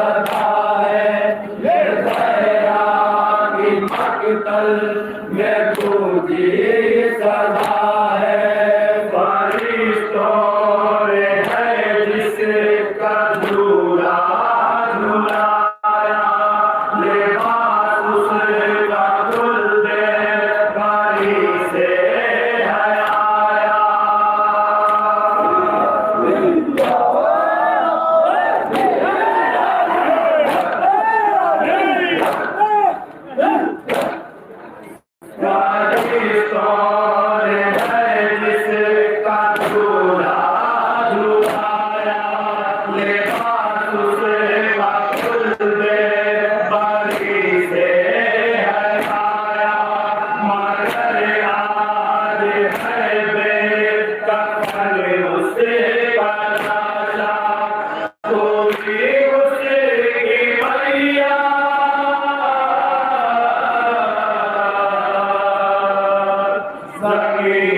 सदा है ये दया की मकतल में तुझी सदा है फरिश्तों ने है जिसका झूला झुलाया लिबास उसका गुल दे बारी से Zaki